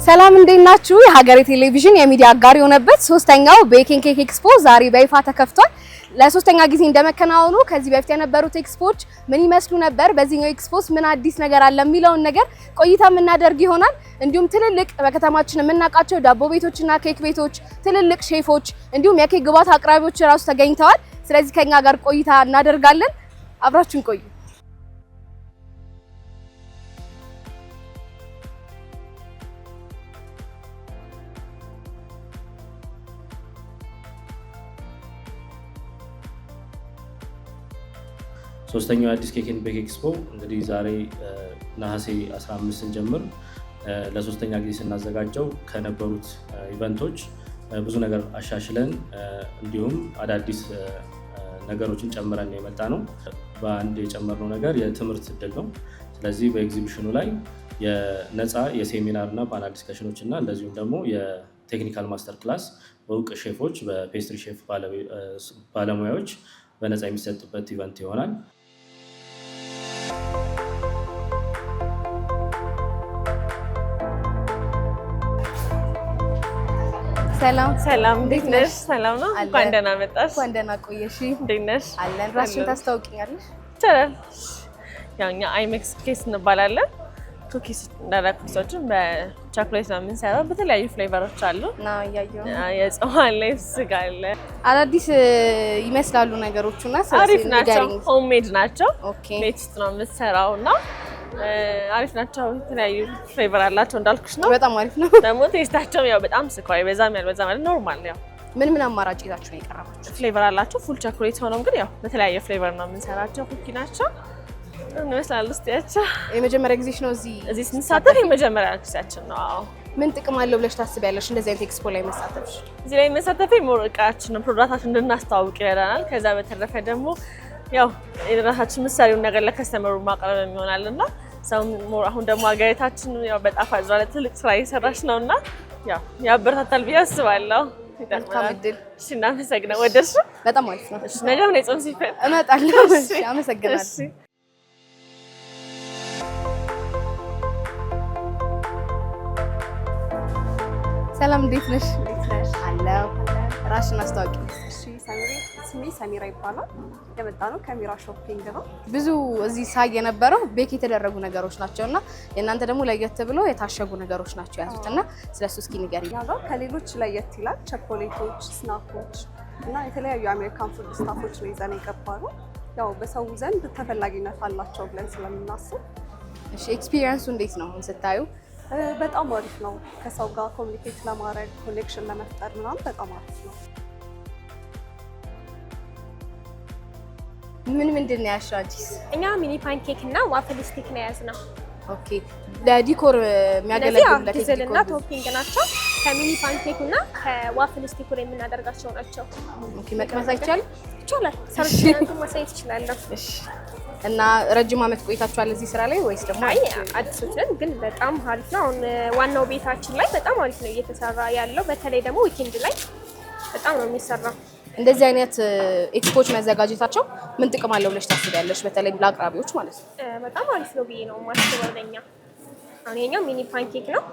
ሰላም እንዴት ናችሁ? የሀገሬ ቴሌቪዥን የሚዲያ አጋር የሆነበት ሶስተኛው ቤኪንግ ኬክ ኤክስፖ ዛሬ በይፋ ተከፍቷል። ለሶስተኛ ጊዜ እንደመከናወኑ ከዚህ በፊት የነበሩት ኤክስፖች ምን ይመስሉ ነበር፣ በዚህኛው ኤክስፖስ ምን አዲስ ነገር አለ የሚለውን ነገር ቆይታ የምናደርግ ይሆናል። እንዲሁም ትልልቅ በከተማችን የምናውቃቸው ዳቦ ቤቶችና ኬክ ቤቶች፣ ትልልቅ ሼፎች እንዲሁም የኬክ ግብአት አቅራቢዎች ራሱ ተገኝተዋል። ስለዚህ ከኛ ጋር ቆይታ እናደርጋለን። አብራችሁን ቆዩ። ሶስተኛው አዲስ ኬክ ኤንድ ቤክ ኤክስፖ እንግዲህ ዛሬ ነሐሴ 15 ጀምር ለሶስተኛ ጊዜ ስናዘጋጀው ከነበሩት ኢቨንቶች ብዙ ነገር አሻሽለን እንዲሁም አዳዲስ ነገሮችን ጨምረን የመጣ ነው። በአንድ የጨመርነው ነገር የትምህርት እድል ነው። ስለዚህ በኤግዚቢሽኑ ላይ የነፃ የሴሚናር እና ፓናል ዲስከሽኖች እና እንደዚሁም ደግሞ የቴክኒካል ማስተር ክላስ በእውቅ ሼፎች በፔስትሪ ሼፍ ባለሙያዎች በነፃ የሚሰጥበት ኢቨንት ይሆናል። ሰላም እንዴት ነሽ? ሰላም ነው። እንኳን ደህና መጣሽ። እንኳን ደህና ቆየሽ። እንዴት ነሽ? አለን። ራስሽን ታስተዋውቂኛለሽ? ይቻላል። ያው እኛ አይሜክስ ኬክስ እንባላለን። ኩኪስ እንዳላኩሶችን በቻኮሌት ነው የምንሰራው። በተለያዩ ፍሌቨሮች አሉ ነው ያያየው። የጾም አለ፣ ስጋ አለ። አዳዲስ ይመስላሉ ነገሮቹና አሪፍ ናቸው። ሆምሜድ ናቸው። ኦኬ። ቤት ውስጥ ነው የምትሰራው እና አሪፍ ናቸው። የተለያዩ ፍሌቨር አላቸው እንዳልኩሽ ነው። በጣም አሪፍ ነው። ደግሞ ቴስታቸው ያው በጣም ስኳር አይበዛም ያልበዛ ማለት ኖርማል ነው። ምን አማራጭ ይዛችሁ ነው የቀረባችሁ? ፍሌቨር አላቸው። ፉል ቻኮሌት ሆነው ግን ያው በተለያየ ፍሌቨር ነው የምንሰራቸው። ኩኪ ናቸው እንመስላል። እስቲያቸው የመጀመሪያ ጊዜሽ ነው እዚህ ስንሳተፍ? የመጀመሪያ ጊዜያችን ነው። አዎ። ምን ጥቅም አለው ብለሽ ታስቢያለሽ እንደዚህ አይነት ኤክስፖ ላይ መሳተፍሽ? እዚህ ላይ መሳተፌ ሞር እቃችንን ፕሮዳክታችንን እንድናስተዋውቅ ይረዳናል። ከዛ በተረፈ ደግሞ ያው የራሳችን ምሳሌውን ነገር ለከስተመሩ ማቅረብ የሚሆናልና ሰው ሞር አሁን ደግሞ ሀገሪታችን ያው በጣፋጭ ዙሪያ ትልቅ ስራ እየሰራች ነውና ያው ያበረታታል ብዬ አስባለሁ። መልካም እድል። እሺ፣ እናመሰግናለን። ወደድሽው? በጣም አሪፍ ነው። እሺ፣ ነገ ነው የጾም ሲፈል እመጣለሁ። እሺ፣ አመሰግናለሁ። ሰላም እንዴት ነሽ? አለሁ። ራስሽን አስተዋውቂ። እሺ፣ ስሜ ሰሚራ ይባላል። የመጣ ነው ከሚራ ሾፒንግ ነው። ብዙ እዚህ ሳይ የነበረው ቤክ የተደረጉ ነገሮች ናቸውና የእናንተ ደግሞ ለየት ብሎ የታሸጉ ነገሮች ናቸው ያዙትና ስለሱ እስኪ ንገሪኝ። ያው ከሌሎች ለየት ይላል። ቸኮሌቶች፣ ስናኮች እና የተለያዩ አሜሪካን ፉድ ስታፎች ነው ይዘን የገባነው። ያው በሰው ዘንድ ተፈላጊነት አላቸው ብለን ስለምናስብ። እሺ፣ ኤክስፒሪየንሱ እንዴት ነው ስታዩ? በጣም አሪፍ ነው። ከሰው ጋር ኮሚኒኬት ለማድረግ ኮኔክሽን ለመፍጠር ምናምን በጣም አሪፍ ነው። ምንድን ነው ያሻጂስ? እኛ ሚኒ ፓንኬክ እና ዋፍል ስቲክ ነው ያዝነው። ኦኬ። ለዲኮር የሚያገለግሉ ለዲዛይን እና ቶፒንግ ናቸው። ከሚኒ ፓንኬክ እና ከዋፍል ስቲክ ላይ የምናደርጋቸው ናቸው። ኦኬ። መቅመስ አይቻልም? ይቻላል። ሰርች ማሳየት ይችላል። እሺ። እና ረጅም ዓመት ቆይታችኋል እዚህ ስራ ላይ ወይስ ደግሞ? አይ አዲሶች ነን፣ ግን በጣም አሪፍ ነው። አሁን ዋናው ቤታችን ላይ በጣም አሪፍ ነው እየተሰራ ያለው። በተለይ ደግሞ ዊኬንድ ላይ በጣም ነው የሚሰራው። እንደዚህ አይነት ኤክስፖች መዘጋጀታቸው ምን ጥቅም አለው ብለሽ ታስቢያለሽ? በተለይ ለአቅራቢዎች ማለት ነው። በጣም አሪፍ ነው ብዬ ነው የማስበው ለኛ። አሁን የኛው ሚኒ ፓንኬክ ነው።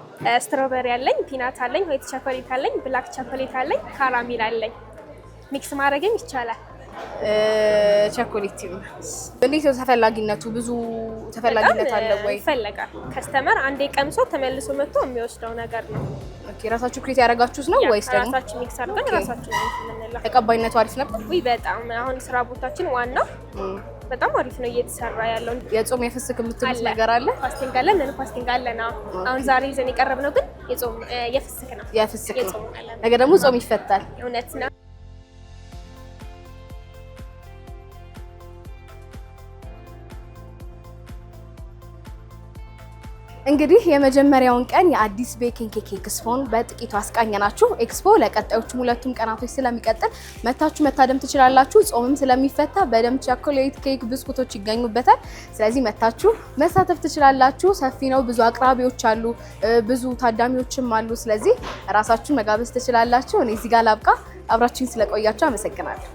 ስትሮበሪ አለኝ፣ ፒናት አለኝ፣ ዋይት ቸኮሌት አለኝ፣ ብላክ ቸኮሌት አለኝ፣ ካራሜል አለኝ። ሚክስ ማድረግም ይቻላል። ቸኮሌት እንዴት ነው ተፈላጊነቱ? ብዙ ተፈላጊነት አለ ወይ? ይፈለጋል። ከስተመር አንዴ ቀምሶ ተመልሶ መጥቶ የሚወስደው ነገር ነው። ኦኬ። ራሳችሁ ክሬት ያደረጋችሁት ነው ወይስ ደግሞ ራሳችን ሚክስ አድርገን ራሳችን ነው የምንለው? ተቀባይነቱ አሪፍ ነበር? ውይ በጣም አሁን ስራ ቦታችን ዋናው በጣም አሪፍ ነው እየተሰራ ያለው። የጾም የፍስክ የምትሉት ነገር አለ? ፋስቲንግ አለ፣ ምን ፋስቲንግ አለ ነው። አሁን ዛሬ ይዘን የቀረብነው ግን የጾም የፍስክ ነው። የፍስክ ነው። ነገ ደግሞ ጾም ይፈታል። እውነት ነው። እንግዲህ የመጀመሪያውን ቀን የአዲስ ቤኪንግ ኬክ ኤክስፖን በጥቂቱ አስቃኘናችሁ። ኤክስፖ ለቀጣዮቹ ሁለቱም ቀናቶች ስለሚቀጥል መታችሁ መታደም ትችላላችሁ። ጾምም ስለሚፈታ በደንብ ቸኮሌት ኬክ፣ ብስኩቶች ይገኙበታል። ስለዚህ መታችሁ መሳተፍ ትችላላችሁ። ሰፊ ነው፣ ብዙ አቅራቢዎች አሉ፣ ብዙ ታዳሚዎችም አሉ። ስለዚህ ራሳችሁን መጋበዝ ትችላላችሁ። እኔ እዚህ ጋር ላብቃ። አብራችሁኝ ስለቆያችሁ አመሰግናለሁ።